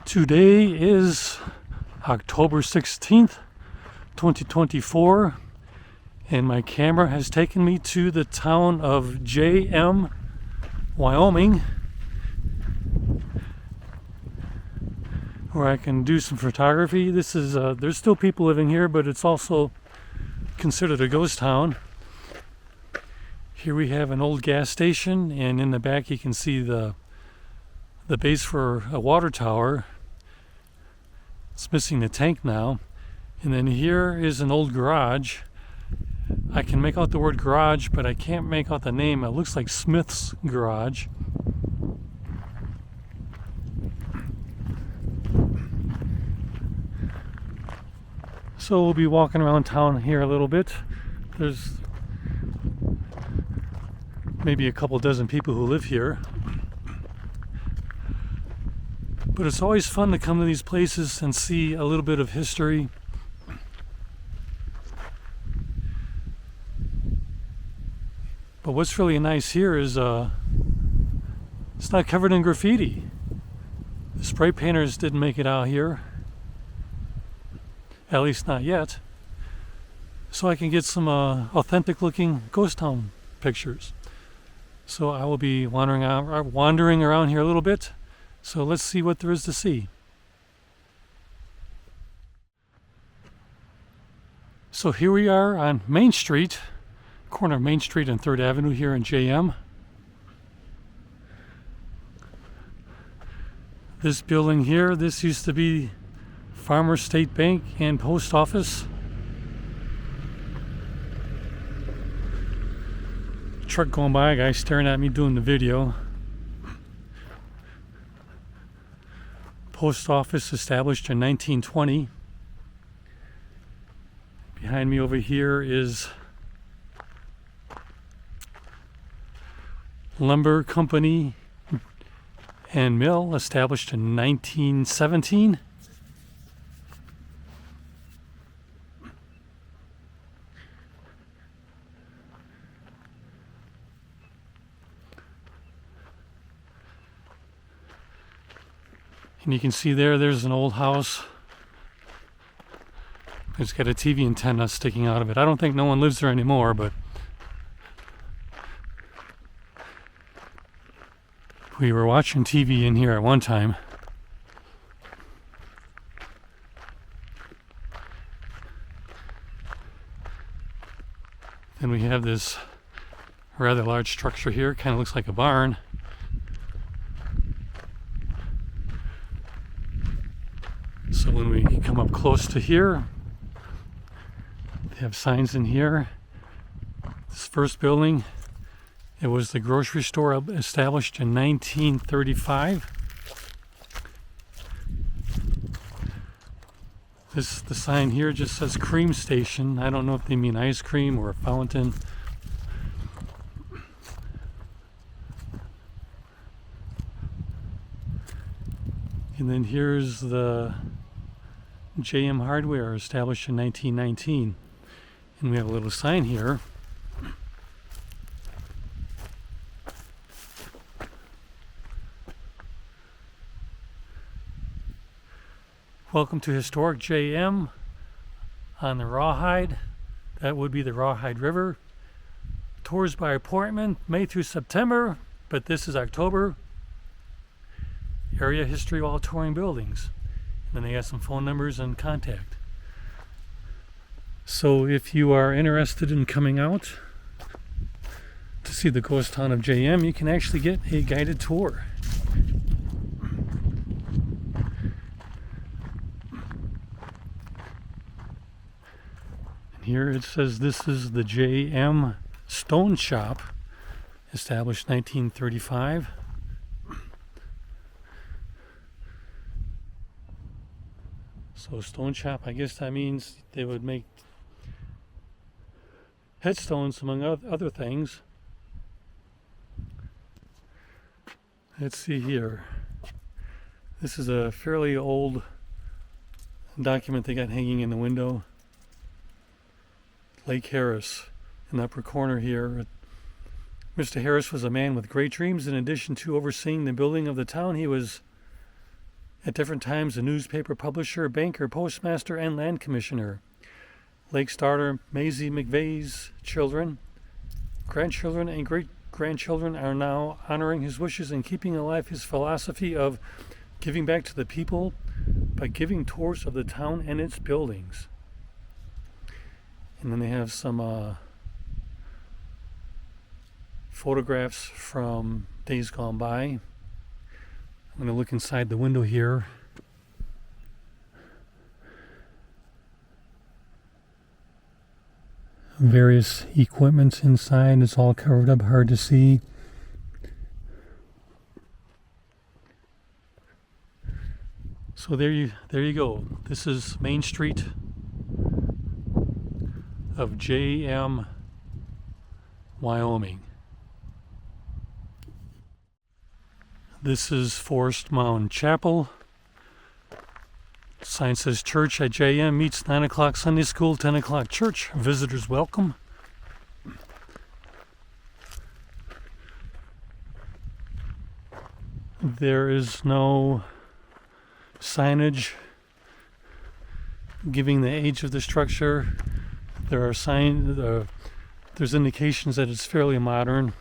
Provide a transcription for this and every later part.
Today is October 16th, 2024, and my camera has taken me to the town of JM, Wyoming, where I can do some photography. This is there's still people living here, but it's also considered a ghost town. Here we have an old gas station, and in the back you can see the base for a water tower. It's missing the tank now. And then here is an old garage. I can make out the word garage, but I can't make out the name. It looks like Smith's Garage. So we'll be walking around town here a little bit. There's maybe a couple dozen people who live here. But it's always fun to come to these places and see a little bit of history. But what's really nice here is it's not covered in graffiti. The spray painters didn't make it out here. At least not yet. So I can get some authentic looking ghost town pictures. So I will be wandering around here a little bit. So let's see what there is to see. So here we are on Main Street, corner of Main Street and 3rd Avenue here in JM. This building here, this used to be Farmers State Bank and Post Office. Truck going by, a guy staring at me doing the video. Post office established in 1920. Behind me over here is Lumber Company and Mill, established in 1917. And you can see there's an old house. It's got a TV antenna sticking out of it. I don't think no one lives there anymore, but we were watching TV in here at one time. Then we have this rather large structure here. Kind of looks like a barn. So when we come up close to here, they have signs in here. This first building, it was the grocery store established in 1935. The sign here just says cream station. I don't know if they mean ice cream or a fountain. And then here's the JM Hardware, established in 1919. And we have a little sign here. Welcome to historic JM on the Rawhide. That would be the Rawhide River. Tours by appointment, May through September, but this is October. Area history while touring buildings. And then they got some phone numbers and contact. So if you are interested in coming out to see the ghost town of JM, you can actually get a guided tour. And here it says this is the JM Stone Shop, established 1935. So stone shop, I guess that means they would make headstones among other things. Let's see here. This is a fairly old document they got hanging in the window. Lake Harris in the upper corner here. Mr. Harris was a man with great dreams. In addition to overseeing the building of the town, he was At different times, a newspaper publisher, banker, postmaster, and land commissioner. Lake starter Maisie McVeigh's children, grandchildren, and great-grandchildren are now honoring his wishes and keeping alive his philosophy of giving back to the people by giving tours of the town and its buildings. And then they have some photographs from days gone by. I'm going to look inside the window here. Various equipment inside. It's all covered up, hard to see. So there you go. This is Main Street of JM, Wyoming. This is Forest Mound Chapel. Sign says church at JM meets 9 o'clock Sunday school, 10 o'clock church. Visitors welcome. There is no signage giving the age of the structure. There are there's indications that it's fairly modern,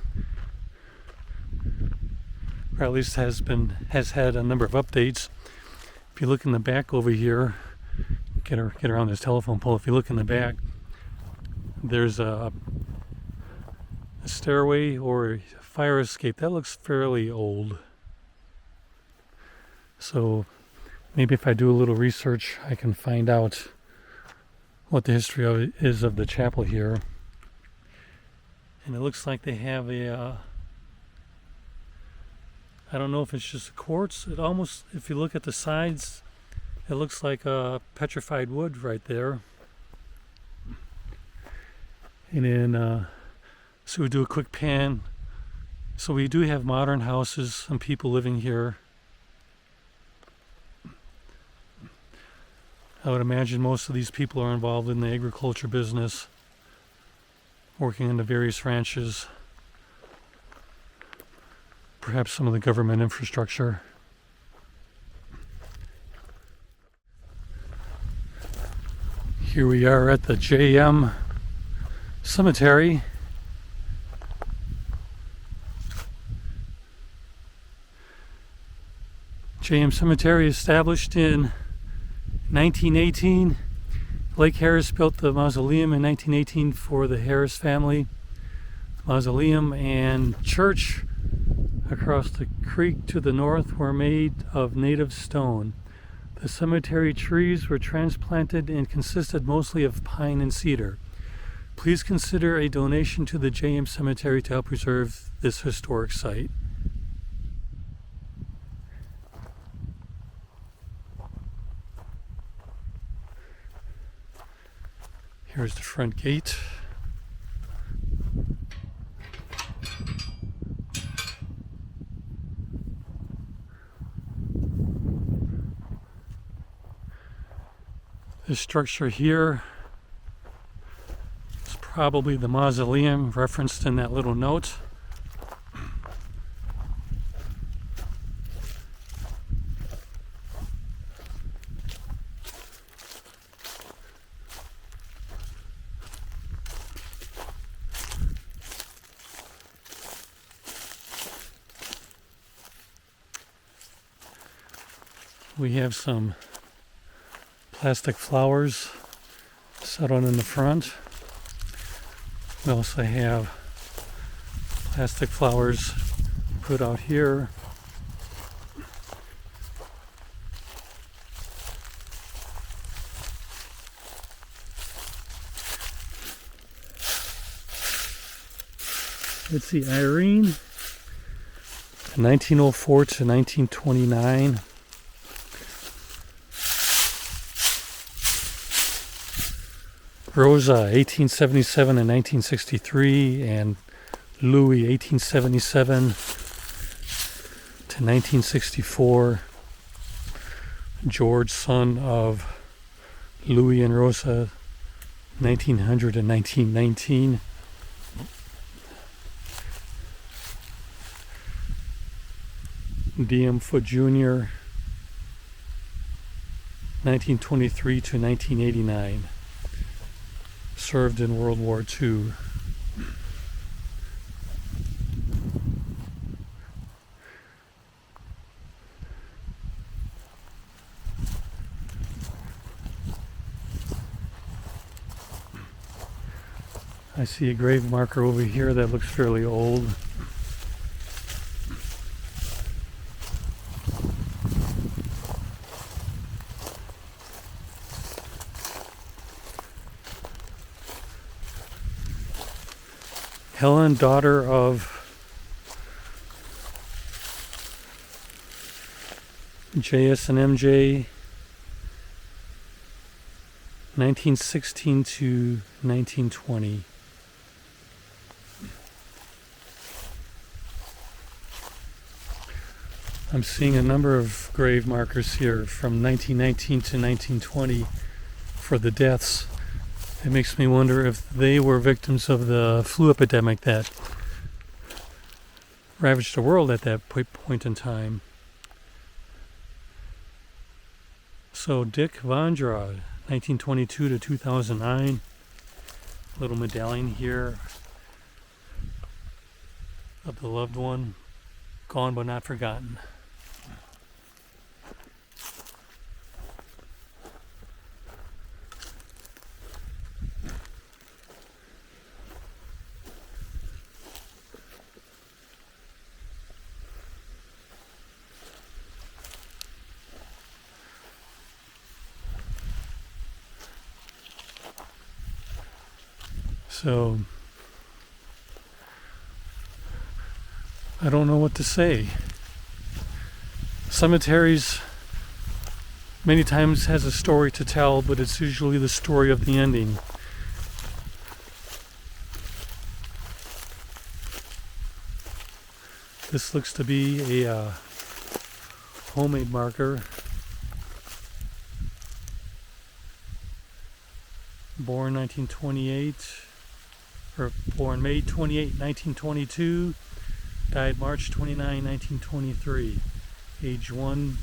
or at least has had a number of updates. If you look in the back over here, get around this telephone pole. If you look in the back, there's a stairway or a fire escape that looks fairly old. So maybe if I do a little research, I can find out what the history is of the chapel here. And it looks like they have a I don't know if it's just quartz. It almost, if you look at the sides, it looks like petrified wood right there. And then, so we do a quick pan. So we do have modern houses, some people living here. I would imagine most of these people are involved in the agriculture business, working in the various ranches. Perhaps some of the government infrastructure. Here we are at the JM Cemetery. JM Cemetery established in 1918. Lake Harris built the mausoleum in 1918 for the Harris family. Mausoleum and church across the creek to the north were made of native stone. The cemetery trees were transplanted and consisted mostly of pine and cedar. Please consider a donation to the JM Cemetery to help preserve this historic site. Here's the front gate. This structure here is probably the mausoleum referenced in that little note. We have some plastic flowers set on in the front. We also have plastic flowers put out here. Let's see, Irene, 1904 to 1929. Rosa, 1877 and 1963, and Louis, 1877 to 1964. George, son of Louis and Rosa, 1900 and 1919. D.M. Foote Jr., 1923 to 1989. Served in World War II. I see a grave marker over here that looks fairly old. Helen, daughter of J.S. and M.J., 1916 to 1920. I'm seeing a number of grave markers here from 1919 to 1920 for the deaths. It makes me wonder if they were victims of the flu epidemic that ravaged the world at that point in time. So Dick Vondraud, 1922 to 2009. Little medallion here of the loved one, gone but not forgotten. So, I don't know what to say. Cemeteries many times has a story to tell, but it's usually the story of the ending. This looks to be a homemade marker. Born 1928, or born May 28, 1922, died March 29, 1923, age 1.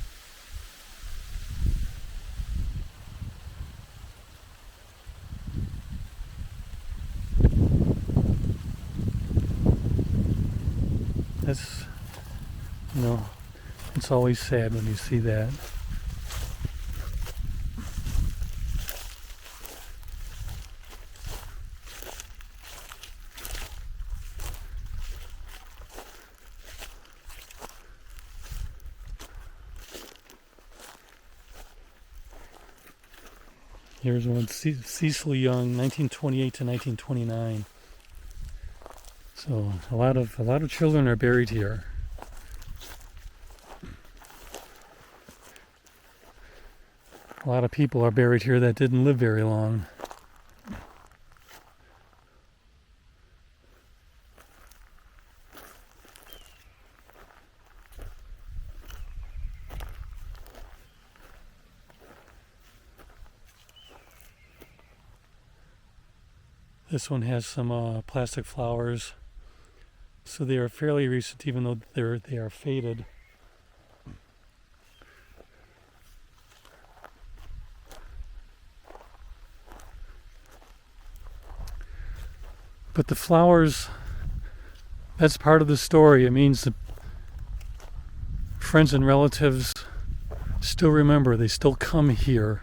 That's, it's always sad when you see that. Here's one, Cecil Young, 1928 to 1929. So a lot of children are buried here. A lot of people are buried here that didn't live very long. This one has some plastic flowers, so they are fairly recent, even though they are faded. But the flowers, that's part of the story. It means that friends and relatives still remember, they still come here.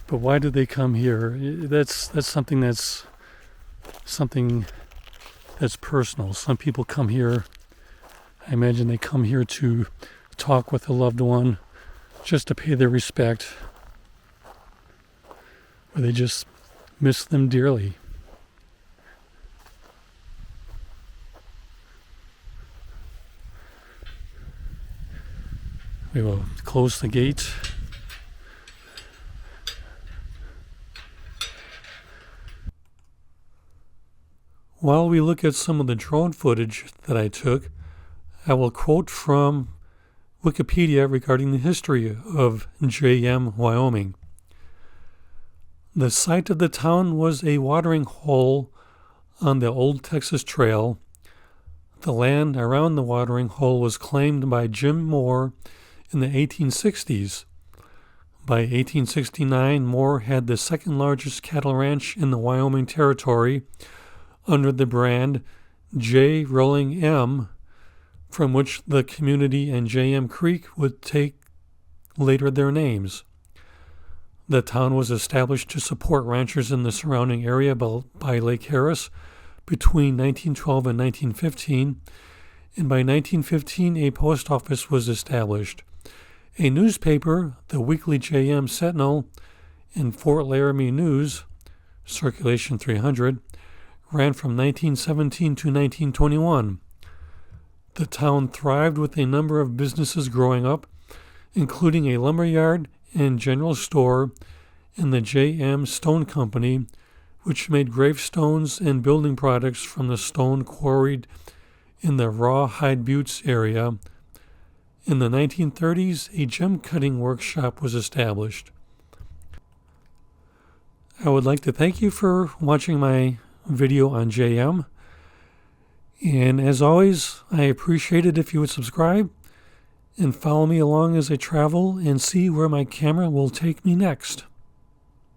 But why do they come here? That's something that's personal. Some people come here, I imagine they come here to talk with a loved one, just to pay their respect, or they just miss them dearly. We will close the gate. While we look at some of the drone footage that I took, I will quote from Wikipedia regarding the history of JM, Wyoming. The site of the town was a watering hole on the Old Texas Trail The land around the watering hole was claimed by Jim Moore in the 1860s. By 1869, Moore had the second largest cattle ranch in the Wyoming Territory under the brand J. Rolling M, from which the community and J.M. Creek would take later their names. The town was established to support ranchers in the surrounding area by Lake Harris between 1912 and 1915, and by 1915 a post office was established. A newspaper, the Weekly J.M. Sentinel, and Fort Laramie News, circulation 300, ran from 1917 to 1921. The town thrived with a number of businesses growing up, including a lumber yard and general store and the J.M. Stone Company, which made gravestones and building products from the stone quarried in the Rawhide Buttes area. In the 1930s, a gem cutting workshop was established. I would like to thank you for watching my video on JM. And as always, I appreciate it if you would subscribe and follow me along as I travel and see where my camera will take me next.